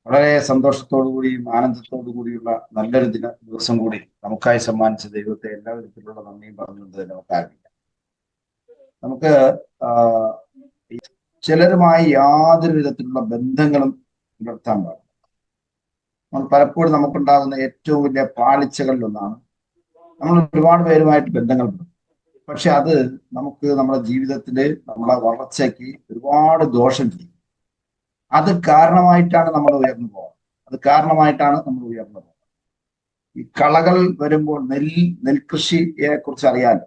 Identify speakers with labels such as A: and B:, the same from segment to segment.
A: വളരെ സന്തോഷത്തോടു കൂടിയും ആനന്ദത്തോടു കൂടിയുള്ള നല്ലൊരു ദിവസം കൂടി നമുക്കായി സമ്മാനിച്ച ദൈവത്തെ എല്ലാ വിധത്തിലുള്ള നന്ദിയും പറഞ്ഞുകൊണ്ട് തന്നെ നമുക്ക് ആരംഭിക്കാം. നമുക്ക് ചിലരുമായി യാതൊരു വിധത്തിലുള്ള ബന്ധങ്ങളും പുലർത്താൻ പാടില്ല. നമ്മൾ പലപ്പോഴും നമുക്കുണ്ടാകുന്ന ഏറ്റവും വലിയ പാളിച്ചകളിലൊന്നാണ് നമ്മൾ ഒരുപാട് പേരുമായിട്ട് ബന്ധങ്ങൾ പുലർത്തും. പക്ഷെ അത് നമുക്ക് നമ്മുടെ ജീവിതത്തില് നമ്മളെ വളർച്ചയ്ക്ക് ഒരുപാട് ദോഷം ചെയ്യും. അത് കാരണമായിട്ടാണ് നമ്മൾ ഉയർന്നു പോകുന്നത്. അത് കാരണമായിട്ടാണ് നമ്മൾ ഉയർന്നു പോകുന്നത്. ഈ കളകൾ വരുമ്പോൾ നെൽകൃഷിയെ കുറിച്ച് അറിയാലോ.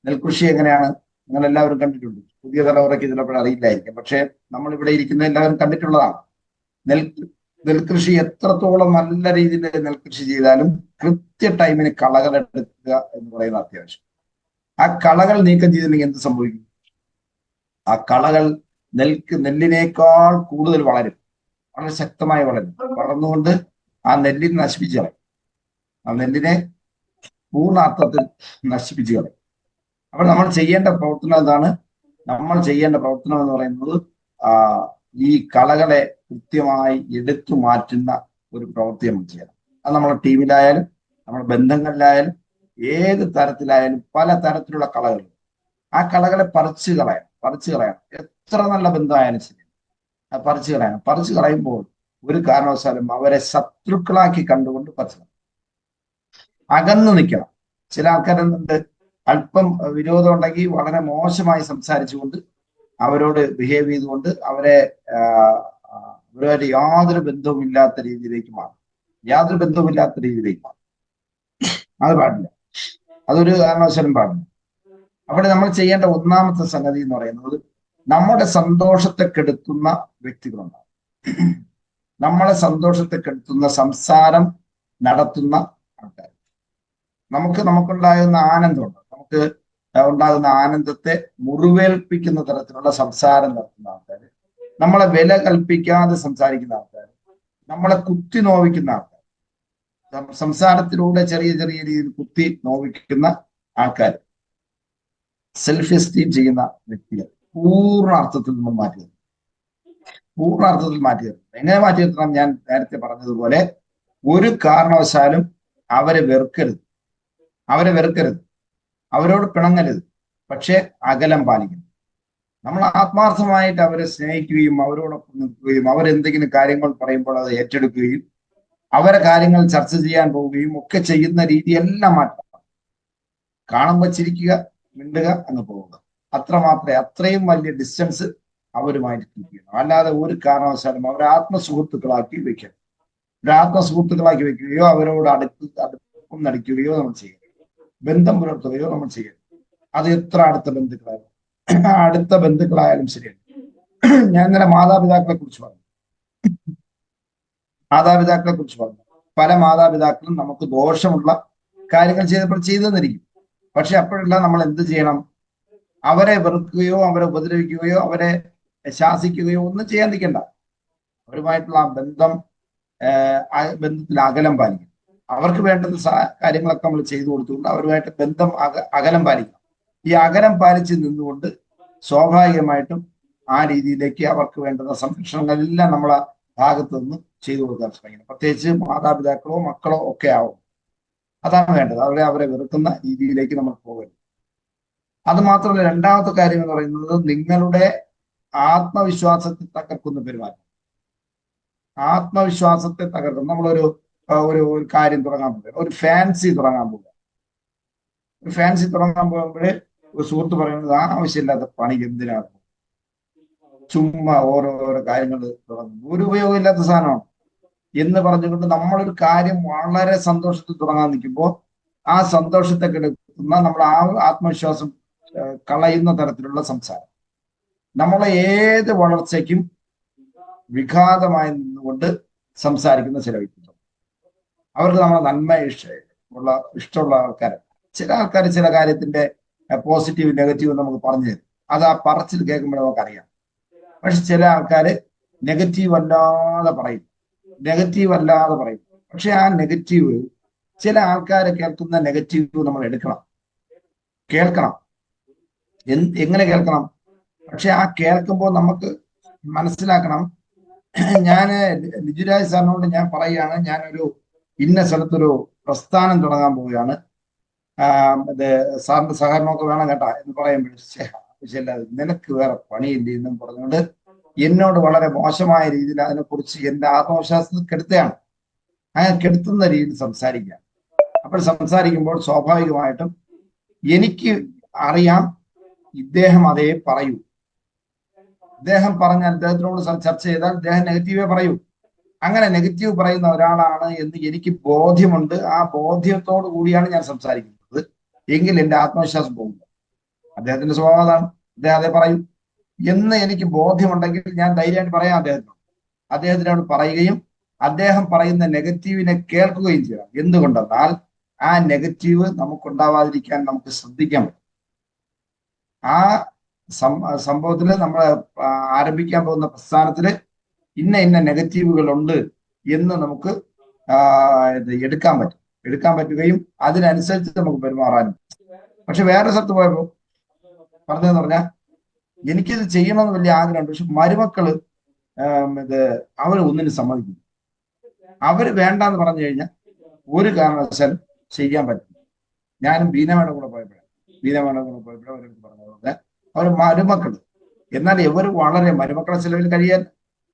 A: നെൽകൃഷി എങ്ങനെയാണ് നിങ്ങൾ എല്ലാവരും കണ്ടിട്ടുണ്ട്. പുതിയ തലമുറയ്ക്ക് ചിലപ്പോൾ അറിയില്ലായിരിക്കും. പക്ഷെ നമ്മൾ ഇവിടെ ഇരിക്കുന്ന എല്ലാവരും കണ്ടിട്ടുള്ളതാണ്. നെൽ നെൽകൃഷി എത്രത്തോളം നല്ല രീതിയിൽ നെൽകൃഷി ചെയ്താലും കൃത്യ ടൈമിന് കളകൾ എടുക്കുക എന്ന് പറയുന്നത് അത്യാവശ്യം. ആ കളകൾ നീക്കം ചെയ്തില്ലെങ്കിൽ എന്ത് സംഭവിക്കും? ആ കളകൾ നെല്ലിനേക്കാൾ കൂടുതൽ വളരും, വളരെ ശക്തമായി വളരും. വളർന്നുകൊണ്ട് ആ നെല്ലിനെ നശിപ്പിച്ചു കളയും. ആ നെല്ലിനെ പൂർണ്ണ അർത്ഥത്തിൽ നശിപ്പിച്ചു കളയും. അപ്പോൾ നമ്മൾ ചെയ്യേണ്ട പ്രവർത്തനം എന്താണ്? നമ്മൾ ചെയ്യേണ്ട പ്രവർത്തനം എന്ന് പറയുന്നത് ഈ കളകളെ കൃത്യമായി എടുത്തു മാറ്റുന്ന ഒരു പ്രവൃത്തി നമ്മൾ ചെയ്യണം. അത് നമ്മുടെ ടീമിലായാലും നമ്മുടെ ബന്ധങ്ങളിലായാലും ഏത് തരത്തിലായാലും പല തരത്തിലുള്ള കളകൾ. ആ കളകളെ പറിച്ചു കളയണം. എത്ര നല്ല ബന്ധമായാലും ശരി, അത് പറിച്ചു കളയുമ്പോൾ ഒരു കാരണവശാലും അവരെ ശത്രുക്കളാക്കി കണ്ടുകൊണ്ട് പറിച്ചു അകന്നു നിൽക്കണം. ചില ആൾക്കാരുണ്ട്, അല്പം വിരോധം ഉണ്ടെങ്കിൽ വളരെ മോശമായി സംസാരിച്ചുകൊണ്ട് അവരോട് ബിഹേവ് ചെയ്തുകൊണ്ട് അവരുമായിട്ട് യാതൊരു ബന്ധവുമില്ലാത്ത രീതിയിലേക്ക് മാറും. അത് പാടില്ല. അതൊരു കാരണവശാലും പാടില്ല. അവിടെ നമ്മൾ ചെയ്യേണ്ട ഒന്നാമത്തെ സംഗതി എന്ന് പറയുന്നത്, നമ്മുടെ സന്തോഷത്തെ കെടുത്തുന്ന വ്യക്തികളുണ്ടാവും. നമ്മളെ സന്തോഷത്തെ കെടുത്തുന്ന സംസാരം നടത്തുന്ന ആൾക്കാർ. നമുക്കുണ്ടാകുന്ന ആനന്ദമുണ്ട്. നമുക്ക് ഉണ്ടാകുന്ന ആനന്ദത്തെ മുറിവേൽപ്പിക്കുന്ന തരത്തിലുള്ള സംസാരം നടത്തുന്ന ആൾക്കാർ, നമ്മളെ വില കൽപ്പിക്കാതെ സംസാരിക്കുന്ന ആൾക്കാർ, നമ്മളെ കുത്തി നോവിക്കുന്ന ആൾക്കാർ, സംസാരത്തിലൂടെ ചെറിയ ചെറിയ രീതിയിൽ കുത്തി നോവിക്കുന്ന ആൾക്കാർ, സെൽഫ് എസ്റ്റീം ചെയ്യുന്ന വ്യക്തികൾ പൂർണ്ണ അർത്ഥത്തിൽ നിന്നും മാറ്റി നിർത്തണം. എങ്ങനെ മാറ്റി നിർത്തണം? ഞാൻ നേരത്തെ പറഞ്ഞതുപോലെ ഒരു കാരണവശാലും അവരെ വെറുക്കരുത്, അവരോട് പിണങ്ങരുത്. പക്ഷെ അകലം പാലിക്കണം. നമ്മൾ ആത്മാർത്ഥമായിട്ട് അവരെ സ്നേഹിക്കുകയും അവരോടൊപ്പം നിൽക്കുകയും അവരെന്തെങ്കിലും കാര്യങ്ങൾ പറയുമ്പോൾ അത് ഏറ്റെടുക്കുകയും അവരെ കാര്യങ്ങൾ ചർച്ച ചെയ്യാൻ പോവുകയും ഒക്കെ ചെയ്യുന്ന രീതിയെല്ലാം മാറ്റണം. കാണുമ്പോൾ ചിരിക്കുക, മിണ്ടുക, അങ്ങ് പോവുക. അത്രയും വലിയ ഡിസ്റ്റൻസ് അവരുമായിട്ട് കീപ്പ് ചെയ്യണം. അല്ലാതെ ഒരു കാരണവശാലും അവരെ ആത്മസുഹൃത്തുക്കളാക്കി വെക്കുകയോ അവരോട് അടുപ്പം നടിക്കുകയോ നമ്മൾ ചെയ്യണം. ബന്ധം പുലർത്തുകയോ നമ്മൾ ചെയ്യണം. അത് എത്ര അടുത്ത ബന്ധുക്കളായാലും ശരിയാണ്. ഞാൻ ഇന്നലെ മാതാപിതാക്കളെ കുറിച്ച് പറഞ്ഞു. പല മാതാപിതാക്കളും നമുക്ക് ദോഷമുള്ള കാര്യങ്ങൾ ചെയ്തെന്നിരിക്കും. പക്ഷെ അപ്പോഴെല്ലാം നമ്മൾ എന്ത് ചെയ്യണം? അവരെ വെറുക്കുകയോ അവരെ ഉപദ്രവിക്കുകയോ അവരെ ശാസിക്കുകയോ ഒന്നും ചെയ്യാൻ നിൽക്കണ്ട. അവരുമായിട്ടുള്ള ആ ബന്ധത്തിൽ അകലം പാലിക്കണം. അവർക്ക് വേണ്ടുന്ന കാര്യങ്ങളൊക്കെ നമ്മൾ ചെയ്തു കൊടുത്തുകൊണ്ട് അവരുമായിട്ട് ബന്ധം അകലം പാലിക്കണം. ഈ അകലം പാലിച്ച് നിന്നുകൊണ്ട് സ്വാഭാവികമായിട്ടും ആ രീതിയിലേക്ക് അവർക്ക് വേണ്ടുന്ന സംരക്ഷണങ്ങളെല്ലാം നമ്മളെ ഭാഗത്ത് നിന്ന് ചെയ്തു കൊടുക്കാൻ ശ്രമിക്കണം. പ്രത്യേകിച്ച് മാതാപിതാക്കളോ മക്കളോ ഒക്കെ ആവും. അതാണ് വേണ്ടത്. അവരെ വെറുക്കുന്ന രീതിയിലേക്ക് നമ്മൾ പോകരുത്. അത് മാത്രമല്ല, രണ്ടാമത്തെ കാര്യം എന്ന് പറയുന്നത് നിങ്ങളുടെ ആത്മവിശ്വാസത്തെ തകർക്കുന്ന പെരുമാറ്റം. ആത്മവിശ്വാസത്തെ തകർക്കുന്ന നമ്മളൊരു ഒരു കാര്യം തുടങ്ങാൻ പോകുക, ഒരു ഫാൻസി തുടങ്ങാൻ പോകുമ്പോഴേ ഒരു സുഹൃത്ത് പറയുന്നത് ആവശ്യമില്ലാത്ത പണി എന്തിനാണ്, ചുമ്മാ ഓരോരോ കാര്യങ്ങൾ തുടങ്ങും, ഒരു ഉപയോഗമില്ലാത്ത സാധനമാണ് എന്ന് പറഞ്ഞുകൊണ്ട് നമ്മളൊരു കാര്യം വളരെ സന്തോഷത്തിൽ തുടങ്ങാൻ നിൽക്കുമ്പോൾ ആ സന്തോഷത്തെ കെടുത്തുന്ന നമ്മുടെ ആത്മവിശ്വാസം കളയുന്ന തരത്തിലുള്ള സംസാരം നമ്മളെ ഏത് വളർച്ചയ്ക്കും വിഘാതമായി നിന്നുകൊണ്ട് സംസാരിക്കുന്ന ചില വ്യക്തിത്വം. അവർക്ക് നമ്മളെ നന്മ ഇഷ്ടമുള്ള ആൾക്കാർ. ചില ആൾക്കാർ ചില കാര്യത്തിന്റെ പോസിറ്റീവ് നെഗറ്റീവ് നമുക്ക് പറഞ്ഞു തരും. അത് ആ പറച്ചിൽ കേൾക്കുമ്പോൾ നമുക്കറിയാം. പക്ഷെ ചില ആൾക്കാർ നെഗറ്റീവ് അല്ലാതെ പറയും. പക്ഷെ ആ നെഗറ്റീവ്, ചില ആൾക്കാർ കേൾക്കുന്ന നെഗറ്റീവ് നമ്മൾ കേൾക്കണം. എങ്ങനെ കേൾക്കണം? പക്ഷെ ആ കേൾക്കുമ്പോൾ നമുക്ക് മനസ്സിലാക്കണം, ഞാൻ ലിജുരാജ് സാറിനോട് ഞാൻ പറയുകയാണ്, ഞാനൊരു ഇന്ന സ്ഥലത്തൊരു പ്രസ്ഥാനം തുടങ്ങാൻ പോവുകയാണ്, ഇത് സാറിന്റെ സഹകരണമൊക്കെ വേണം കേട്ടാ എന്ന് പറയുമ്പോഴേ ആവശ്യമില്ല, നിനക്ക് വേറെ പണിയില്ല എന്നും പറഞ്ഞുകൊണ്ട് എന്നോട് വളരെ മോശമായ രീതിയിൽ അതിനെക്കുറിച്ച് എന്റെ ആത്മവിശ്വാസത്തിൽ കെടുത്തുകയാണ്. അങ്ങനെ കെടുത്തുന്ന രീതിയിൽ സംസാരിക്കുക. അപ്പോൾ സംസാരിക്കുമ്പോൾ സ്വാഭാവികമായിട്ടും എനിക്ക് അറിയാം ഇദ്ദേഹം അതേ പറയൂ. ഇദ്ദേഹം പറഞ്ഞാൽ അദ്ദേഹത്തിനോട് ചർച്ച ചെയ്താൽ ഇദ്ദേഹം നെഗറ്റീവേ പറയൂ. അങ്ങനെ നെഗറ്റീവ് പറയുന്ന ഒരാളാണ് എന്ന് എനിക്ക് ബോധ്യമുണ്ട്. ആ ബോധ്യത്തോടു കൂടിയാണ് ഞാൻ സംസാരിക്കുന്നത്. എങ്കിൽ എന്റെ ആത്മവിശ്വാസം പോകുന്നു. അദ്ദേഹത്തിന്റെ സ്വഭാവം അതാണ്, അദ്ദേഹം അതേ പറയൂ എന്ന് എനിക്ക് ബോധ്യമുണ്ടെങ്കിൽ ഞാൻ ധൈര്യമായിട്ട് പറയാം അദ്ദേഹത്തിനോട് പറയുകയും അദ്ദേഹം പറയുന്ന നെഗറ്റീവിനെ കേൾക്കുകയും ചെയ്യണം. എന്തുകൊണ്ടെന്നാൽ ആ നെഗറ്റീവ് നമുക്കുണ്ടാവാതിരിക്കാൻ നമുക്ക് ശ്രദ്ധിക്കാൻ പറ്റും. ആ സംഭവത്തിൽ നമ്മൾ ആരംഭിക്കാൻ പോകുന്ന പ്രസ്ഥാനത്തില് ഇന്ന നെഗറ്റീവുകൾ ഉണ്ട് എന്ന് നമുക്ക് എടുക്കാൻ പറ്റുകയും അതിനനുസരിച്ച് നമുക്ക് പെരുമാറാനും. പക്ഷെ വേറെ സ്ഥലത്ത് പോയപ്പോ പറഞ്ഞതെന്ന് പറഞ്ഞാൽ എനിക്കിത് ചെയ്യണമെന്ന് വലിയ ആഗ്രഹമുണ്ട്. പക്ഷെ മരുമക്കള് അവർ ഒന്നിനും സമ്മതിക്കുന്നു. അവര് വേണ്ടാന്ന് പറഞ്ഞു കഴിഞ്ഞാൽ ഒരു കാരണവശാലും ചെയ്യാൻ പറ്റും. ഞാനും ബീനമ്മയുടെ കൂടെ പോയപ്പോഴാണ് അവരെടുത്ത് പറഞ്ഞത് അവർ മരുമക്കള്, എന്നാൽ ഇവർ വളരെ മരുമക്കളെ ചെലവിൽ കഴിയാൻ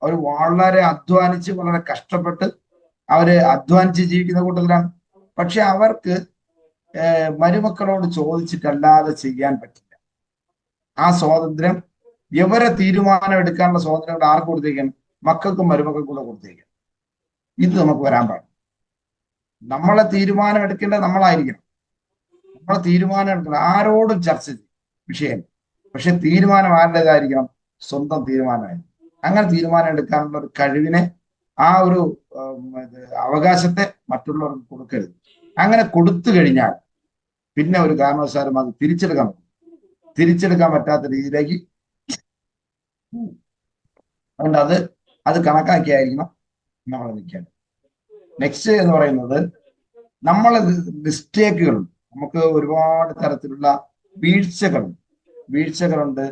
A: അവർ വളരെ അധ്വാനിച്ച് വളരെ കഷ്ടപ്പെട്ട് അവര് അധ്വാനിച്ച് ജീവിക്കുന്ന കൂട്ടത്തിലാണ്. പക്ഷെ അവർക്ക് മരുമക്കളോട് ചോദിച്ചിട്ടല്ലാതെ ചെയ്യാൻ പറ്റില്ല. ആ സ്വാതന്ത്ര്യം, ഇവരെ തീരുമാനം എടുക്കാനുള്ള സ്വാതന്ത്ര്യം ആർക്ക് കൊടുത്തേക്കാൻ? മക്കൾക്കും മരുമക്കൾക്കും കൂടെ കൊടുത്തേക്കാൻ. ഇത് നമുക്ക് വരാൻ പാടില്ല. നമ്മളെ തീരുമാനം എടുക്കേണ്ടത് നമ്മളായിരിക്കണം. നമ്മളെ തീരുമാനം എടുക്കണം, ആരോടും ചർച്ച ചെയ്യും വിഷയം. പക്ഷെ തീരുമാനം ആരുടേതായിരിക്കണം? സ്വന്തം തീരുമാനമായിരിക്കും. അങ്ങനെ തീരുമാനം എടുക്കാനുള്ള ഒരു കഴിവിനെ, ആ ഒരു അവകാശത്തെ മറ്റുള്ളവർക്ക് കൊടുക്കരുത്. അങ്ങനെ കൊടുത്തു കഴിഞ്ഞാൽ പിന്നെ ഒരു കാരണവശാലും അത് തിരിച്ചെടുക്കാൻ പറ്റാത്ത രീതിയിലേക്ക്. അതുകൊണ്ട് അത് കണക്കാക്കിയായിരിക്കണം നമ്മൾ നിൽക്കേണ്ടത്. നെക്സ്റ്റ് എന്ന് പറയുന്നത് നമ്മളെ മിസ്റ്റേക്കുകളുണ്ട്. നമുക്ക് ഒരുപാട് തരത്തിലുള്ള വീഴ്ചകളുണ്ട്,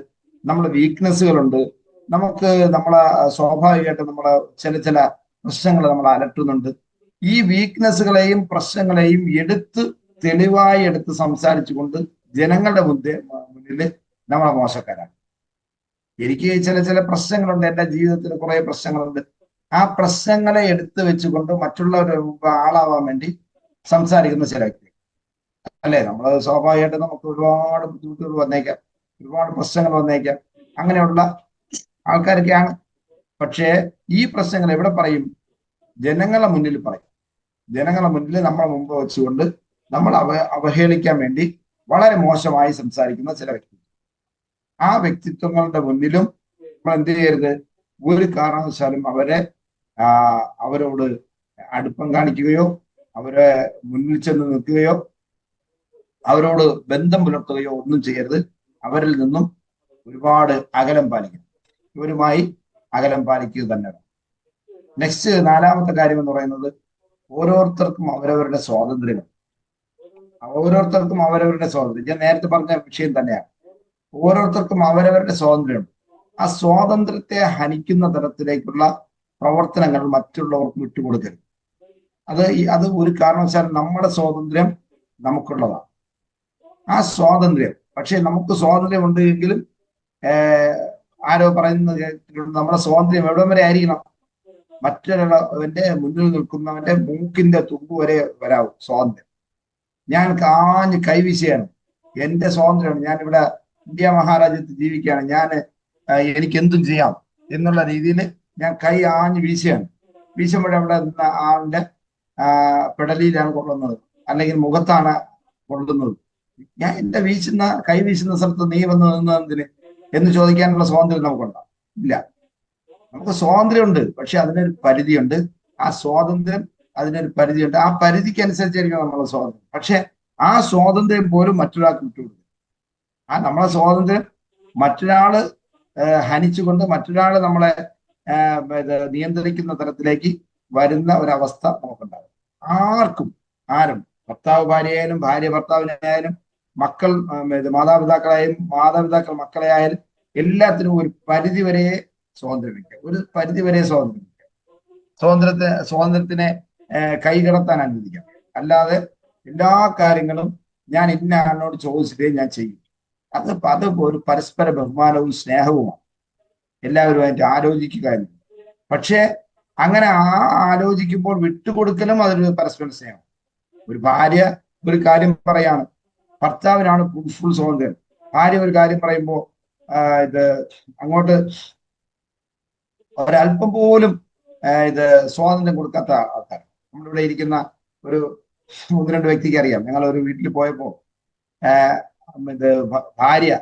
A: നമ്മളെ വീക്ക്നെസ്സുകളുണ്ട്. നമ്മളെ സ്വാഭാവികമായിട്ട് നമ്മളെ ചില പ്രശ്നങ്ങൾ നമ്മളെ അലട്ടുന്നുണ്ട്. ഈ വീക്ക്നെസ്സുകളെയും പ്രശ്നങ്ങളെയും തെളിവായി എടുത്ത് സംസാരിച്ചുകൊണ്ട് ജനങ്ങളുടെ മുന്നിൽ നമ്മളെ മോശക്കാരാണ്. എനിക്ക് ചില പ്രശ്നങ്ങളുണ്ട്, എൻ്റെ ജീവിതത്തിൽ കുറെ പ്രശ്നങ്ങളുണ്ട്. ആ പ്രശ്നങ്ങളെ എടുത്തു വെച്ചുകൊണ്ട് മറ്റുള്ളവരുടെ മുമ്പ് ആളാവാൻ വേണ്ടി സംസാരിക്കുന്ന ചില വ്യക്തി അല്ലേ. നമ്മൾ സ്വാഭാവികമായിട്ട് നമുക്ക് ഒരുപാട് ബുദ്ധിമുട്ടുകൾ വന്നേക്കാം, ഒരുപാട് പ്രശ്നങ്ങൾ വന്നേക്കാം. അങ്ങനെയുള്ള ആൾക്കാരൊക്കെയാണ്. പക്ഷേ ഈ പ്രശ്നങ്ങൾ എവിടെ പറയും? ജനങ്ങളെ മുന്നിൽ പറയും. ജനങ്ങളെ മുന്നിൽ നമ്മളെ മുമ്പ് വെച്ചുകൊണ്ട് നമ്മൾ അവഹേളിക്കാൻ വേണ്ടി വളരെ മോശമായി സംസാരിക്കുന്ന ചില വ്യക്തി. ആ വ്യക്തിത്വങ്ങളുടെ മുന്നിലും നമ്മൾ എന്ത് ചെയ്യരുത്? ഒരു കാരണവശാലും അവരോട് അടുപ്പം കാണിക്കുകയോ അവരെ മുന്നിൽ ചെന്ന് നിൽക്കുകയോ അവരോട് ബന്ധം പുലർത്തുകയോ ഒന്നും ചെയ്യരുത്. അവരിൽ നിന്നും ഒരുപാട് അകലം പാലിക്കണം. ഇവരുമായി അകലം പാലിക്കുക തന്നെ. നെക്സ്റ്റ് 4-ാമത്തെ കാര്യം എന്ന് പറയുന്നത് ഓരോരുത്തർക്കും അവരവരുടെ സ്വാതന്ത്ര്യം. ഞാൻ നേരത്തെ പറഞ്ഞ വിഷയം തന്നെയാണ്. ഓരോരുത്തർക്കും അവരവരുടെ സ്വാതന്ത്ര്യമുണ്ട്. ആ സ്വാതന്ത്ര്യത്തെ ഹനിക്കുന്ന തരത്തിലേക്കുള്ള പ്രവർത്തനങ്ങൾ മറ്റുള്ളവർക്ക് വിട്ടുകൊടുക്കരുത്. അത് ഒരു കാരണവശാലും നമ്മുടെ സ്വാതന്ത്ര്യം നമുക്കുള്ളതാണ്. ആ സ്വാതന്ത്ര്യം, പക്ഷെ നമുക്ക് സ്വാതന്ത്ര്യം ഉണ്ട് എങ്കിലും ആരോ പറയുന്നത് കേട്ടിട്ടുണ്ട്, നമ്മുടെ സ്വാതന്ത്ര്യം എവിടം വരെ ആയിരിക്കണം? മറ്റൊരാളവന്റെ മുന്നിൽ നിൽക്കുന്നവന്റെ മൂക്കിന്റെ തുമ്പ് വരെ വരാവും സ്വാതന്ത്ര്യം. ഞാൻ കാഞ്ഞ് കൈവീശിയാണ്, എന്റെ സ്വാതന്ത്ര്യമാണ്, ഞാൻ ഇവിടെ ഇന്ത്യ മഹാരാജ്യത്ത് ജീവിക്കുകയാണ്, എനിക്ക് എന്തും ചെയ്യാം എന്നുള്ള രീതിയിൽ ഞാൻ കൈ ആഞ്ഞ് വീശുമ്പോഴേ അവിടെ നിന്ന ആളുടെ പെടലിയിലാണ് കൊള്ളുന്നത്, അല്ലെങ്കിൽ മുഖത്താണ് കൊള്ളുന്നത്. ഞാൻ എന്റെ കൈ വീശുന്ന സ്ഥലത്ത് നീ വന്ന് നിന്നതിന് എന്ന് ചോദിക്കാനുള്ള സ്വാതന്ത്ര്യം നമുക്കുണ്ടാവും? ഇല്ല. നമുക്ക് സ്വാതന്ത്ര്യമുണ്ട്, പക്ഷെ അതിനൊരു പരിധിയുണ്ട്. ആ സ്വാതന്ത്ര്യം അതിനൊരു പരിധിയുണ്ട്. ആ പരിധിക്ക് അനുസരിച്ചായിരിക്കും നമ്മളെ സ്വാതന്ത്ര്യം. പക്ഷെ ആ സ്വാതന്ത്ര്യം പോലും മറ്റൊരാൾക്ക് വിട്ടുകൊടുക്കും. നമ്മളെ സ്വാതന്ത്ര്യം മറ്റൊരാള് ഹനിച്ചുകൊണ്ട് മറ്റൊരാള് നമ്മളെ നിയന്ത്രിക്കുന്ന തരത്തിലേക്ക് വരുന്ന ഒരവസ്ഥ നമുക്കുണ്ടാകും. ആരും ഭർത്താവ് ഭാര്യയായാലും ഭാര്യ ഭർത്താവിനായാലും മാതാപിതാക്കൾ മക്കളെ ആയാലും എല്ലാത്തിനും ഒരു പരിധി വരെ സ്വാതന്ത്ര്യമില്ല, ഒരു പരിധി വരെ സ്വാതന്ത്ര്യത്തിനെ കൈകടത്താൻ അനുവദിക്കാം. അല്ലാതെ എല്ലാ കാര്യങ്ങളും ഞാൻ ഇന്ന ആളിനോട് ചോദിച്ചിട്ടേ ഞാൻ ചെയ്യും. അത് ഒരു പരസ്പര ബഹുമാനവും സ്നേഹവുമാണ്, എല്ലാവരുമായിട്ട് ആലോചിക്കുക എന്നത്. പക്ഷേ അങ്ങനെ ആലോചിക്കുമ്പോൾ വിട്ടുകൊടുക്കലും അതൊരു പരസ്പര സ്നേഹം. ഒരു ഭാര്യ ഒരു കാര്യം പറയാണ്, ഭർത്താവിനാണ് ഫുൾ സ്വാതന്ത്ര്യം. ഭാര്യ ഒരു കാര്യം പറയുമ്പോൾ ഇത് അങ്ങോട്ട് ഒരല്പം പോലും ഇത് സ്വാതന്ത്ര്യം കൊടുക്കാത്ത ആൾക്കാർ നമ്മളിവിടെ ഇരിക്കുന്ന ഒരു 1-2 വ്യക്തിക്ക് അറിയാം. ഞങ്ങൾ ഒരു വീട്ടിൽ പോയപ്പോ ഇത് ഭാര്യ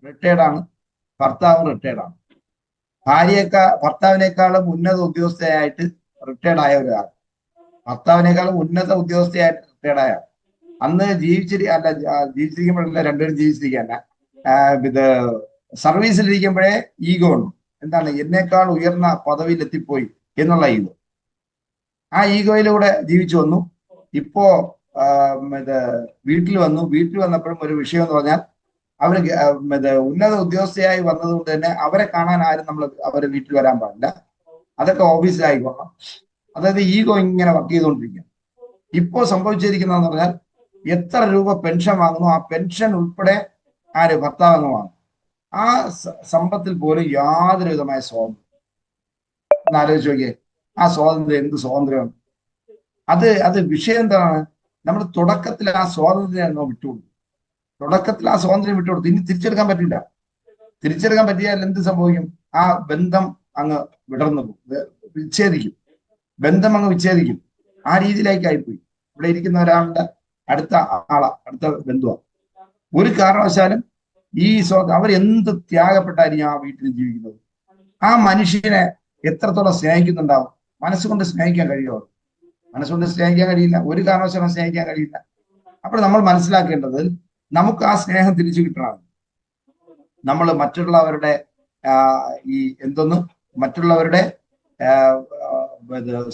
A: റിട്ടയർഡാണ്, ഭർത്താവ് റിട്ടയർഡാണ്. ഭർത്താവിനേക്കാളും ഉന്നത ഉദ്യോഗസ്ഥയായിട്ട് റിട്ടയർഡ് ആയ ഒരാൾ, ഭർത്താവിനേക്കാളും ഉന്നത ഉദ്യോഗസ്ഥയായിട്ട് റിട്ടയർഡ് ആയ അന്ന് ജീവിച്ചിരിക്കുമ്പോഴല്ല, രണ്ടുപേരും ജീവിച്ചിരിക്കല്ല, ഇത് സർവീസിലിരിക്കുമ്പോഴേ ഈഗോ ഉണ്ട്. എന്താണ്, എന്നേക്കാൾ ഉയർന്ന പദവിയിൽ എത്തിപ്പോയി എന്നുള്ള ഈഗോ. ആ ഈഗോയിലൂടെ ജീവിച്ചു വന്നു. ഇപ്പോ ഇത് വീട്ടിൽ വന്നപ്പോഴും ഒരു വിഷയം എന്ന് പറഞ്ഞാൽ അവര് ഉന്നത ഉദ്യോഗസ്ഥയായി വന്നതുകൊണ്ട് തന്നെ അവരെ കാണാൻ ആരും അവരെ വീട്ടിൽ വരാൻ പാടില്ല, അതൊക്കെ ഓഫീസിലായിക്കോളാം. അതായത് ഈഗോ ഇങ്ങനെ വർക്ക് ചെയ്തുകൊണ്ടിരിക്കുക. ഇപ്പോ സംഭവിച്ചിരിക്കുന്നതെന്ന് പറഞ്ഞാൽ എത്ര രൂപ പെൻഷൻ വാങ്ങുന്നു ആ പെൻഷൻ ഉൾപ്പെടെ ഭർത്താവ് അങ്ങ് വാങ്ങും. ആ സമ്പത്തിൽ പോലും യാതൊരു വിധമായ സ്വാതന്ത്ര്യം. ഒന്ന് ആലോചിച്ച് നോക്കിയേ, ആ സ്വാതന്ത്ര്യം എന്ത് സ്വാതന്ത്ര്യമാണ്? അത് വിഷയം എന്താണ്? നമ്മൾ തുടക്കത്തിൽ ആ സ്വാതന്ത്ര്യം വിട്ടുകൊടുത്തു. ഇനി തിരിച്ചെടുക്കാൻ പറ്റില്ല. തിരിച്ചെടുക്കാൻ പറ്റിയാൽ എന്ത് സംഭവിക്കും? ആ ബന്ധം അങ്ങ് വിടർന്നു പോകും, വിച്ഛേദിക്കും. ആ രീതിയിലേക്ക് ആയിപ്പോയി. ഇവിടെ ഇരിക്കുന്ന ഒരാളുടെ അടുത്ത ബന്ധുവാണ്. ഒരു കാരണവശാലും അവരെന്ത് ത്യാഗപ്പെട്ടായിരിക്കും ആ വീട്ടിൽ ജീവിക്കുന്നത്. ആ മനുഷ്യനെ എത്രത്തോളം സ്നേഹിക്കുന്നുണ്ടാവും? മനസ്സുകൊണ്ട് സ്നേഹിക്കാൻ കഴിയുമോ? മനസ്സുകൊണ്ട് സ്നേഹിക്കാൻ കഴിയില്ല, ഒരു കാരണവശാലും സ്നേഹിക്കാൻ കഴിയില്ല. അപ്പോൾ നമ്മൾ മനസ്സിലാക്കേണ്ടത്, നമുക്ക് ആ സ്നേഹം തിരിച്ചു കിട്ടണം. നമ്മൾ മറ്റുള്ളവരുടെ മറ്റുള്ളവരുടെ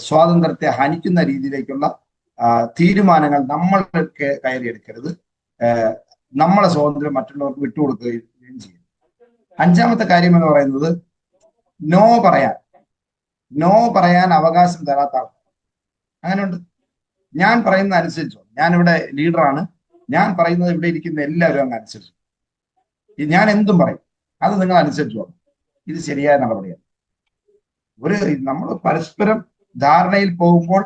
A: സ്വാതന്ത്ര്യത്തെ ഹനിക്കുന്ന രീതിയിലേക്കുള്ള തീരുമാനങ്ങൾ നമ്മൾ കയറിയെടുക്കരുത്. നമ്മളെ സ്വാതന്ത്ര്യം മറ്റുള്ളവർക്ക് വിട്ടുകൊടുക്കുകയും ചെയ്യും. 5ാമത്തെ കാര്യം എന്ന് പറയുന്നത്, നോ പറയാൻ അവകാശം തരാത്ത ആൾ. അങ്ങനെയുണ്ട്. ഞാൻ പറയുന്നത് അനുസരിച്ചോ, ഞാനിവിടെ ലീഡറാണ്, ഞാൻ പറയുന്നത് ഇവിടെ ഇരിക്കുന്ന എല്ലാവരും അങ്ങ് അനുസരിച്ചു, ഞാൻ എന്തും പറയും, അത് നിങ്ങൾ അനുസരിച്ചോ. ഇത് ശരിയായ നടപടിയാണ്. നമ്മൾ പരസ്പരം ധാരണയിൽ പോകുമ്പോൾ,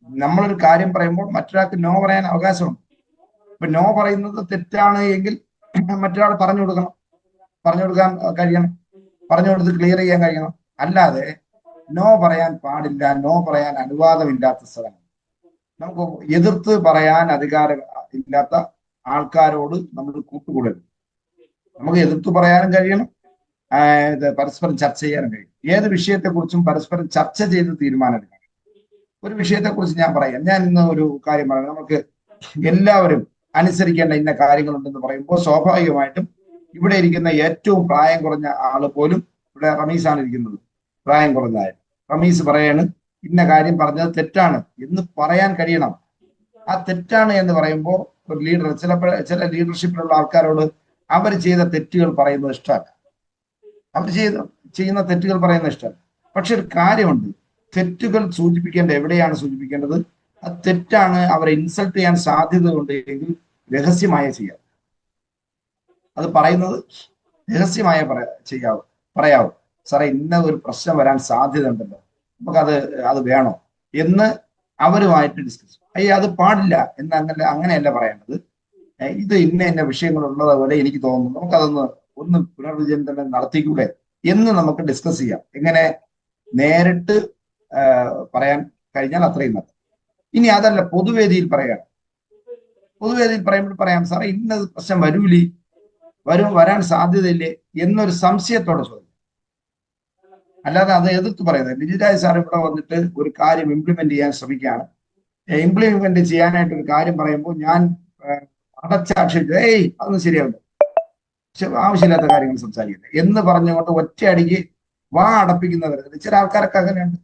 A: നമ്മളൊരു കാര്യം പറയുമ്പോൾ മറ്റൊരാൾക്ക് നോ പറയാൻ അവകാശമുണ്ട്. ഇപ്പൊ നോ പറയുന്നത് തെറ്റാണ് എങ്കിൽ മറ്റൊരാൾ പറഞ്ഞു കൊടുക്കാൻ കഴിയണം, പറഞ്ഞു കൊടുത്ത് ക്ലിയർ ചെയ്യാൻ കഴിയണം. അല്ലാതെ നോ പറയാൻ പാടില്ല, നോ പറയാൻ അനുവാദമില്ലാത്ത സ്ഥലം, നമുക്ക് എതിർത്ത് പറയാൻ അധികാരം ഇല്ലാത്ത ആൾക്കാരോട് നമ്മൾ കൂട്ടുകൂടരുത്. നമുക്ക് എതിർത്ത് പറയാനും കഴിയണം, പരസ്പരം ചർച്ച ചെയ്യാനും കഴിയും. ഏത് വിഷയത്തെക്കുറിച്ചും പരസ്പരം ചർച്ച ചെയ്ത് തീരുമാനമെടുക്കണം. ഒരു വിഷയത്തെക്കുറിച്ച് ഞാൻ ഇന്ന് ഒരു കാര്യം പറയാം. നമുക്ക് എല്ലാവരും അനുസരിക്കേണ്ട ഇന്ന കാര്യങ്ങളുണ്ടെന്ന് പറയുമ്പോൾ സ്വാഭാവികമായിട്ടും ഇവിടെ ഇരിക്കുന്ന ഏറ്റവും പ്രായം കുറഞ്ഞ ആള് പോലും, ഇവിടെ റമീസാണ് ഇരിക്കുന്നത്, പ്രായം കുറഞ്ഞായ റമീസ് പറയാണ് ഇന്ന കാര്യം പറഞ്ഞത് തെറ്റാണ് എന്ന് പറയാൻ കഴിയണം. ആ തെറ്റാണ് എന്ന് പറയുമ്പോൾ ഒരു ലീഡർ, ചില ലീഡർഷിപ്പിലുള്ള ആൾക്കാരോട് അവർ ചെയ്ത തെറ്റുകൾ പറയുന്നത് ഇഷ്ടമല്ല, ചെയ്യുന്ന തെറ്റുകൾ പറയുന്നത് ഇഷ്ടമല്ല. പക്ഷെ ഒരു കാര്യമുണ്ട്, തെറ്റുകൾ എവിടെയാണ് സൂചിപ്പിക്കേണ്ടത്? അത് തെറ്റാണ്, അവരെ ഇൻസൾട്ട് ചെയ്യാൻ സാധ്യത ഉണ്ട് എങ്കിൽ രഹസ്യമായ ചെയ്യാം. അത് പറയുന്നത് രഹസ്യമായ പറയാവൂ. സാറേ, ഇന്ന ഒരു പ്രശ്നം വരാൻ സാധ്യത ഉണ്ടല്ലോ, അത് വേണോ എന്ന് അവരുമായിട്ട് ഡിസ്കസ്. അത് പാടില്ല എന്ന് അങ്ങനെയല്ല പറയേണ്ടത്. ഇത് ഇന്ന വിഷയങ്ങൾ ഉള്ളതുപോലെ എനിക്ക് തോന്നുന്നു, നമുക്കതൊന്ന് പുനർവിചിന്തനം നടത്തിക്കൂടെ എന്ന് നമുക്ക് ഡിസ്കസ് ചെയ്യാം. എങ്ങനെ? നേരിട്ട് പറയാൻ കഴിഞ്ഞാൽ അത്രയും നല്ലത്. ഇനി അതല്ല, പൊതുവേദിയിൽ പറയുമ്പോൾ പറയാം, സാറേ ഇന്നത് പ്രശ്നം വരാൻ സാധ്യതയില്ലേ എന്നൊരു സംശയത്തോടെ ചോദിക്കും. അല്ലാതെ അത് എതിർത്ത് പറയുന്നത്. ലിജിരാജ് സാർ ഇവിടെ വന്നിട്ട് ഒരു കാര്യം ഇംപ്ലിമെന്റ് ചെയ്യാൻ ശ്രമിക്കുകയാണ്, ഇംപ്ലിമെന്റ് ചെയ്യാനായിട്ട് ഒരു കാര്യം പറയുമ്പോൾ ഞാൻ അടച്ചാക്ഷേപിച്ചു, അതൊന്നും ശരിയാവില്ല, ആവശ്യമില്ലാത്ത കാര്യങ്ങൾ സംസാരിക്കുന്നത് എന്ന് പറഞ്ഞുകൊണ്ട് ഒറ്റയടിക്ക് വാ അടപ്പിക്കുന്നവർ ചില ആൾക്കാരൊക്കെ അങ്ങനെയുണ്ട്.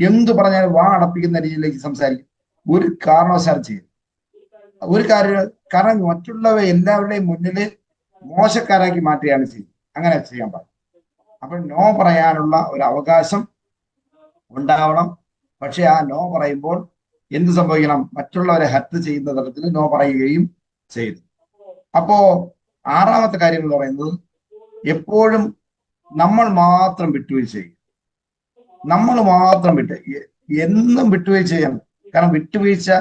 A: എന്തു പറഞ്ഞാലും വാ അടപ്പിക്കുന്ന രീതിയിലേക്ക് സംസാരിക്കും. ഒരു കാരണവശാലും ചെയ്യും. കാരണം മറ്റുള്ളവ എല്ലാവരുടെയും മുന്നിൽ മോശക്കാരാക്കി മാറ്റുകയാണ് ചെയ്യുന്നത്. അങ്ങനെ ചെയ്യാൻ പാടില്ല. അപ്പോൾ നോ പറയാനുള്ള ഒരു അവകാശം ഉണ്ടാവണം. പക്ഷെ ആ നോ പറയുമ്പോൾ എന്ത് സംഭവിക്കണം? മറ്റുള്ളവരെ ഹർട്ട് ചെയ്യുന്ന തരത്തിൽ നോ പറയുകയും ചെയ്തു. അപ്പോ ആറാമത്തെ കാര്യം എന്ന് പറയുന്നത്, എപ്പോഴും നമ്മൾ മാത്രം വിട്ടുവീഴ്ച ചെയ്യും. നമ്മൾ മാത്രം എന്നും വിട്ടുവീഴ്ച ചെയ്യണം. കാരണം വിട്ടുവീഴ്ച,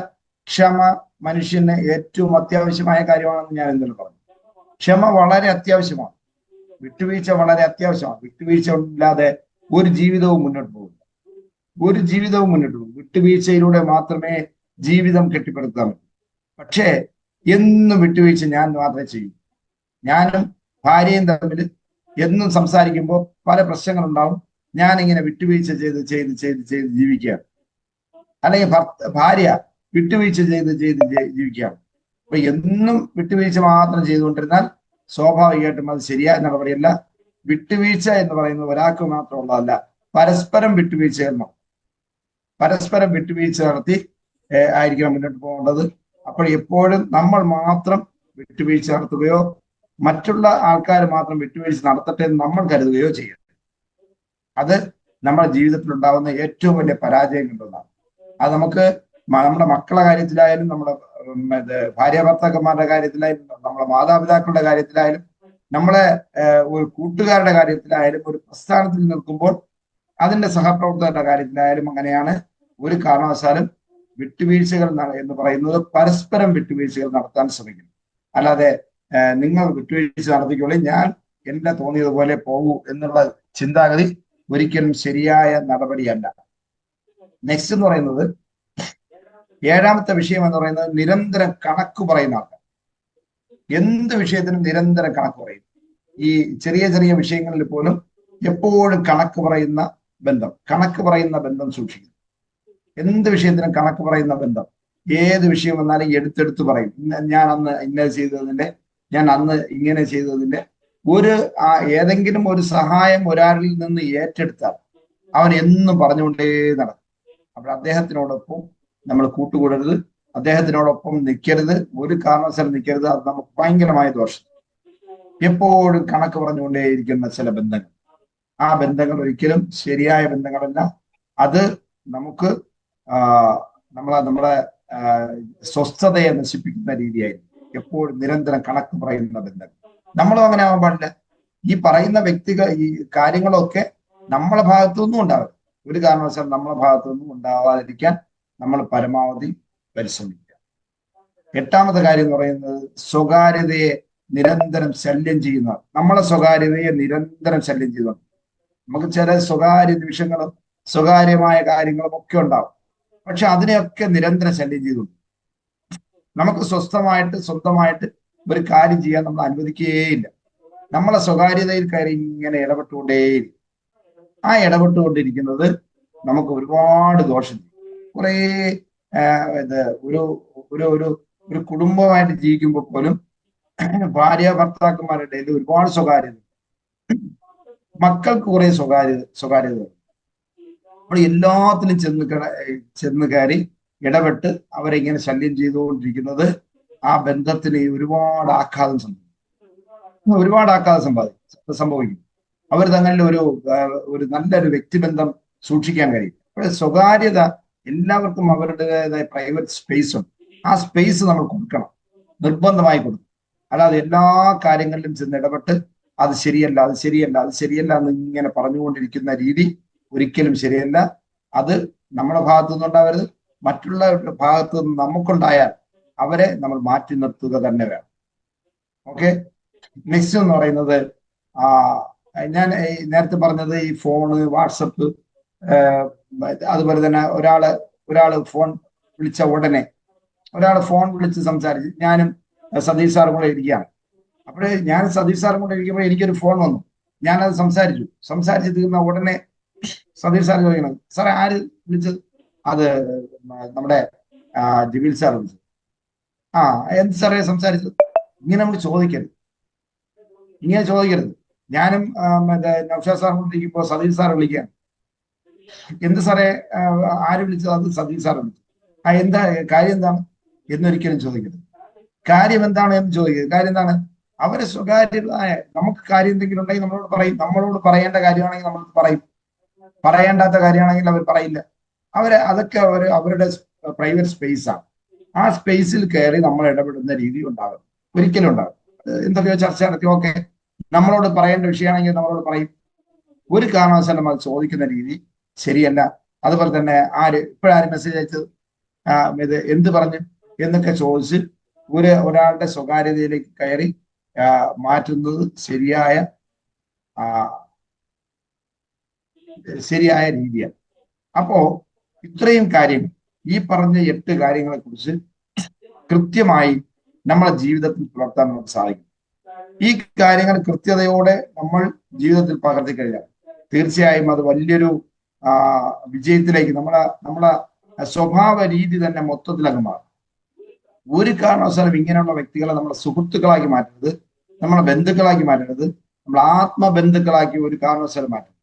A: ക്ഷമ മനുഷ്യന് ഏറ്റവും അത്യാവശ്യമായ കാര്യമാണെന്ന് ഞാൻ ഇന്നലെ പറഞ്ഞു. ക്ഷമ വളരെ അത്യാവശ്യമാണ്, വിട്ടുവീഴ്ച വളരെ അത്യാവശ്യമാണ്. വിട്ടുവീഴ്ച ഇല്ലാതെ ഒരു ജീവിതവും മുന്നോട്ട് പോകില്ല. ഒരു ജീവിതവും മുന്നോട്ട് പോകും. വിട്ടുവീഴ്ചയിലൂടെ മാത്രമേ ജീവിതം കെട്ടിപ്പടുക്കാൻ പറ്റൂ. പക്ഷേ എന്നും വിട്ടുവീഴ്ച ഞാൻ മാത്രമേ ചെയ്യൂ. ഞാനും ഭാര്യയും തമ്മിൽ എന്നും സംസാരിക്കുമ്പോൾ പല പ്രശ്നങ്ങളുണ്ടാവും. ഞാനിങ്ങനെ വിട്ടുവീഴ്ച ചെയ്ത് ചെയ്ത് ചെയ്ത് ചെയ്ത് ജീവിക്കുകയാണ്. അല്ലെങ്കിൽ ഭാര്യ വിട്ടുവീഴ്ച ചെയ്ത് ചെയ്ത് ജീവിക്കുകയാണ്. അപ്പൊ എന്നും വിട്ടുവീഴ്ച മാത്രം ചെയ്തുകൊണ്ടിരുന്നാൽ സ്വാഭാവികമായിട്ടും അത് ശരിയായ നടപടിയല്ല. വിട്ടുവീഴ്ച എന്ന് പറയുന്നത് ഒരാൾക്ക് മാത്രമുള്ളതല്ല, പരസ്പരം വിട്ടുവീഴ്ച ചെയ്യണം. പരസ്പരം വിട്ടുവീഴ്ച നടത്തി ആയിരിക്കണം മുന്നോട്ട് പോകേണ്ടത്. അപ്പോൾ എപ്പോഴും നമ്മൾ മാത്രം വിട്ടുവീഴ്ച നടത്തുകയോ മറ്റുള്ള ആൾക്കാർ മാത്രം വിട്ടുവീഴ്ച നടത്തട്ടെ എന്ന് നമ്മൾ കരുതുകയോ ചെയ്യരുത്. അത് നമ്മുടെ ജീവിതത്തിൽ ഉണ്ടാകുന്ന ഏറ്റവും വലിയ പരാജയങ്ങളിലൊന്നാണ്. അത് നമുക്ക് നമ്മുടെ മക്കളുടെ കാര്യത്തിലായാലും, നമ്മുടെ ഭാര്യ ഭർത്താക്കന്മാരുടെ കാര്യത്തിലായാലും, നമ്മുടെ മാതാപിതാക്കളുടെ കാര്യത്തിലായാലും, നമ്മളെ ഒരു കൂട്ടുകാരുടെ കാര്യത്തിലായാലും, ഒരു പ്രസ്ഥാനത്തിൽ നിൽക്കുമ്പോൾ അതിന്റെ സഹപ്രവർത്തകരുടെ കാര്യത്തിലായാലും അങ്ങനെയാണ്. ഒരു കാരണവശാലും വിട്ടുവീഴ്ചകൾ എന്ന് പറയുന്നത് പരസ്പരം വിട്ടുവീഴ്ചകൾ നടത്താൻ ശ്രമിക്കണം. അല്ലാതെ നിങ്ങൾ വിട്ടുവീഴ്ച നടത്തിക്കോളി, ഞാൻ എന്റെ തോന്നിയതുപോലെ പോകൂ എന്നുള്ള ചിന്താഗതി ഒരിക്കലും ശരിയായ നടപടിയല്ല. നെക്സ്റ്റ് എന്ന് പറയുന്നത്, ഏഴാമത്തെ വിഷയം എന്ന് പറയുന്നത് നിരന്തരം കണക്ക് പറയുന്ന ആൾക്കാർ. എന്ത് വിഷയത്തിനും നിരന്തരം കണക്ക് പറയും. ഈ ചെറിയ ചെറിയ വിഷയങ്ങളിൽ പോലും എപ്പോഴും കണക്ക് പറയുന്ന ബന്ധം സൂക്ഷിക്കും. എന്ത് വിഷയത്തിനും കണക്ക് പറയുന്ന ബന്ധം. ഏത് വിഷയം വന്നാലും എടുത്തെടുത്ത് പറയും. ഞാൻ അന്ന് ഇന്നത് ചെയ്തതിന്റെ, ഞാൻ അന്ന് ഇങ്ങനെ ചെയ്തതിന്റെ. ഏതെങ്കിലും ഒരു സഹായം ഒരാളിൽ നിന്ന് ഏറ്റെടുത്താൽ അവൻ എന്നും പറഞ്ഞുകൊണ്ടേ നടക്കും. അപ്പോൾ അദ്ദേഹത്തിനോടൊപ്പം നമ്മൾ കൂട്ടുകൂടരുത്, അദ്ദേഹത്തിനോടൊപ്പം നിൽക്കരുത്, ഒരു കാരണവശാലും നിൽക്കരുത്. അത് നമുക്ക് ഭയങ്കരമായ ദോഷം. എപ്പോഴും കണക്ക് പറഞ്ഞുകൊണ്ടേയിരിക്കുന്ന ചില ബന്ധങ്ങൾ, ആ ബന്ധങ്ങൾ ഒരിക്കലും ശരിയായ ബന്ധങ്ങളല്ല. അത് നമുക്ക് നമ്മുടെ സ്വസ്ഥതയെ നശിപ്പിക്കുന്ന രീതിയായിരിക്കും. എപ്പോഴും നിരന്തരം കണക്ക് പറയുന്ന ബന്ധങ്ങൾ. നമ്മളും അങ്ങനെ ആവാൻ പാടില്ല. ഈ പറയുന്ന ഈ കാര്യങ്ങളൊക്കെ നമ്മളെ ഭാഗത്തുനിന്നും ഉണ്ടാവരുത്. ഒരു കാരണവശാലും നമ്മളെ ഭാഗത്തുനിന്നും ഉണ്ടാവാതിരിക്കാൻ നമ്മൾ പരമാവധി പരിശ്രമിക്കുക. എട്ടാമത്തെ കാര്യം എന്ന് പറയുന്നത്, സ്വകാര്യതയെ നിരന്തരം ശല്യം ചെയ്യുന്ന, നമ്മളെ സ്വകാര്യതയെ നിരന്തരം ശല്യം ചെയ്യുന്നു. നമുക്ക് ചില സ്വകാര്യ നിമിഷങ്ങളും സ്വകാര്യമായ കാര്യങ്ങളും ഒക്കെ ഉണ്ടാവും. പക്ഷെ അതിനെയൊക്കെ നിരന്തരം ശല്യം ചെയ്തുകൊണ്ട് നമുക്ക് സ്വന്തമായിട്ട് ഒരു കാര്യം ചെയ്യാൻ നമ്മൾ അനുവദിക്കുകയില്ല. നമ്മളെ സ്വകാര്യതയിൽ കയറി ഇങ്ങനെ ഇടപെട്ടുകൊണ്ടേയിരിക്കും. ആ ഇടപെട്ടുകൊണ്ടിരിക്കുന്നത് നമുക്ക് ഒരുപാട് ദോഷം ചെയ്യും. കുറേ ഒരു കുടുംബമായിട്ട് ജീവിക്കുമ്പോൾ പോലും ഭാര്യ ഭർത്താക്കന്മാരുടെ ഇടയിൽ ഒരുപാട് സ്വകാര്യത, മക്കൾക്ക് കുറെ സ്വകാര്യത. നമ്മൾ എല്ലാത്തിലും ചെന്ന് കയറി ഇടപെട്ട് അവരെ ഇങ്ങനെ ശല്യം ചെയ്തുകൊണ്ടിരിക്കുന്നത് ആ ബന്ധത്തിന് ഒരുപാട് ആഘാതം സംഭവിക്കും. അവർ തങ്ങളിൽ ഒരു നല്ലൊരു വ്യക്തിബന്ധം സൂക്ഷിക്കാൻ കഴിയും. അപ്പോൾ സ്വകാര്യത, എല്ലാവർക്കും അവരുടേതായ പ്രൈവറ്റ് സ്പേസ് ഉണ്ട്. ആ സ്പേസ് നമ്മൾ കൊടുക്കണം, നിർബന്ധമായി കൊടുക്കണം. അല്ലാതെ എല്ലാ കാര്യങ്ങളിലും ചെന്ന് ഇടപെട്ട് അത് ശരിയല്ല എന്ന് ഇങ്ങനെ പറഞ്ഞുകൊണ്ടിരിക്കുന്ന രീതി ഒരിക്കലും ശരിയല്ല. അത് നമ്മുടെ ഭാഗത്തു നിന്നുണ്ടാവരുത്. മറ്റുള്ളവരുടെ ഭാഗത്തു നിന്ന് നമുക്കുണ്ടായാൽ അവരെ നമ്മൾ മാറ്റി നിർത്തുക തന്നെ വേണം. ഓക്കെ. നെക്സ്റ്റ് എന്ന് പറയുന്നത്, ഞാൻ നേരത്തെ പറഞ്ഞത് ഈ ഫോണ്, വാട്സപ്പ്, അതുപോലെ തന്നെ ഒരാള് ഫോൺ വിളിച്ച ഉടനെ ഫോൺ വിളിച്ച് സംസാരിച്ച്, ഞാനും സതീഷ് സാറും കൂടെ ഇരിക്കുകയാണ്. അപ്പോൾ ഞാൻ സതീഷ് സാറും കൂടെ ഇരിക്കുമ്പോൾ എനിക്കൊരു ഫോൺ വന്നു. ഞാനത് സംസാരിച്ച് തീർന്ന ഉടനെ സതീഷ് സാർ ചോദിക്കണം, സാറേ ആര് വിളിച്ചത്? അത് നമ്മുടെ ജിബിൽ സാർ വിളിച്ചത്. എന്ത് സാറേ സംസാരിച്ചത്? ഇങ്ങനെ നമ്മൾ ചോദിക്കരുത്. ഞാനും നൗഷാദ് സാർ കൊണ്ടിരിക്കുമ്പോൾ സതീഷ് സാർ വിളിക്കുകയാണ്. എന്ത് സാറേ, ആര് വിളിച്ചത്? അത് സതീഷ് സാർ വിളിച്ചു. എന്താ കാര്യം, എന്താണ് എന്നൊരിക്കലും ചോദിക്കരുത്. കാര്യം എന്താണ് എന്ന് ചോദിക്കരുത്. കാര്യം എന്താണ്? അവരെ സ്വകാര്യതായ നമുക്ക് കാര്യം എന്തെങ്കിലും ഉണ്ടെങ്കിൽ നമ്മളോട് പറയും. നമ്മളോട് പറയേണ്ട കാര്യമാണെങ്കിൽ നമ്മൾ പറയും, പറയേണ്ടാത്ത കാര്യമാണെങ്കിൽ അവർ പറയില്ല. അതൊക്കെ അവരുടെ പ്രൈവറ്റ് സ്പേസ് ആണ്. ആ സ്പേസിൽ കയറി നമ്മൾ ഇടപെടുന്ന രീതി ഉണ്ടാകും, ഒരിക്കലും ഉണ്ടാകും. എന്തൊക്കെയോ ചർച്ച നടത്തി, ഓക്കെ, നമ്മളോട് പറയേണ്ട വിഷയമാണെങ്കിൽ നമ്മളോട് പറയും. ഒരു കാരണവശാലും അത് ചോദിക്കുന്ന രീതി ശരിയല്ല. അതുപോലെ തന്നെ ഇപ്പോഴാരും മെസ്സേജ് അയച്ചത് ഇത് എന്ത് പറഞ്ഞു എന്നൊക്കെ ചോദിച്ച് ഒരാളുടെ സ്വകാര്യതയിലേക്ക് കയറി മാറ്റുന്നത് ശരിയായ രീതിയാണ്. അപ്പോ ഇത്രയും കാര്യങ്ങൾ, ഈ പറഞ്ഞ 8 കാര്യങ്ങളെ കുറിച്ച് കൃത്യമായി നമ്മളെ ജീവിതത്തിൽ പുലർത്താൻ നമുക്ക് സാധിക്കും. ഈ കാര്യങ്ങൾ കൃത്യതയോടെ നമ്മൾ ജീവിതത്തിൽ പകർത്തി കഴിഞ്ഞാൽ തീർച്ചയായും അത് വലിയൊരു വിജയത്തിലേക്ക് നമ്മളെ സ്വഭാവ രീതി തന്നെ മൊത്തത്തിൽ അങ്ങ് മാറും. ഒരു കാരണവശാലും ഇങ്ങനെയുള്ള വ്യക്തികളെ നമ്മളെ സുഹൃത്തുക്കളാക്കി മാറ്റരുത്, നമ്മളെ ബന്ധുക്കളാക്കി മാറ്റരുത്, നമ്മളെ ആത്മബന്ധുക്കളാക്കി ഒരു കാരണവശാലും മാറ്റരുത്.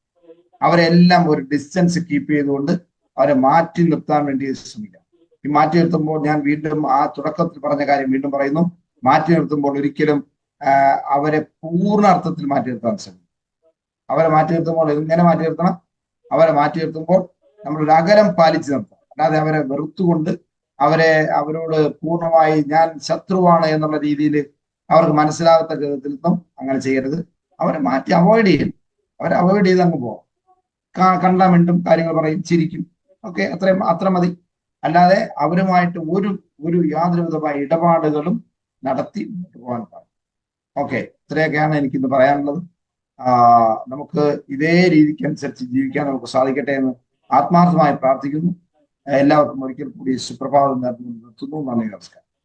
A: അവരെല്ലാം ഒരു ഡിസ്റ്റൻസ് കീപ്പ് ചെയ്തുകൊണ്ട് അവരെ മാറ്റി നിർത്താൻ വേണ്ടി ശ്രമിക്കാം. ഈ മാറ്റി നിർത്തുമ്പോൾ ഞാൻ വീണ്ടും ആ തുടക്കത്തിൽ പറഞ്ഞ കാര്യം വീണ്ടും പറയുന്നു. മാറ്റി നിർത്തുമ്പോൾ ഒരിക്കലും അവരെ പൂർണ്ണ അർത്ഥത്തിൽ മാറ്റി നിർത്താൻ ശ്രമിക്കും. അവരെ മാറ്റി നിർത്തുമ്പോൾ എങ്ങനെ മാറ്റി നിർത്തണം? അവരെ മാറ്റി നിർത്തുമ്പോൾ നമ്മൾ ഒരു അകലം പാലിച്ച് നിർത്തണം. അല്ലാതെ അവരെ വെറുത്തുകൊണ്ട് അവരോട് പൂർണ്ണമായി ഞാൻ ശത്രുവാണ് എന്നുള്ള രീതിയിൽ അവർക്ക് മനസ്സിലാകത്തക്ക വിധത്തിലൊന്നും അങ്ങനെ ചെയ്യരുത്. അവരെ മാറ്റി അവോയ്ഡ് ചെയ്യണം. അവരെ അവോയ്ഡ് ചെയ്ത് അങ്ങ് പോകാം. കണ്ടാ മിണ്ടും, കാര്യങ്ങൾ പറയും, ചിരിക്കും, ഓക്കെ, അത്ര മതി. അല്ലാതെ അവരുമായിട്ട് ഒരു യാതൊരു വിധമായ ഇടപാടുകളും നടത്തി പോകാൻ പാടില്ല. ഓക്കെ, ഇത്രയൊക്കെയാണ് എനിക്കിന്ന് പറയാനുള്ളത്. നമുക്ക് ഇതേ രീതിക്ക് അനുസരിച്ച് ജീവിക്കാൻ നമുക്ക് സാധിക്കട്ടെ എന്ന് ആത്മാർത്ഥമായി പ്രാർത്ഥിക്കുന്നു. എല്ലാവർക്കും ഒരിക്കൽ കൂടി സുപ്രഭാതം നിർത്തുന്നു. നന്ദി, നമസ്കാരം.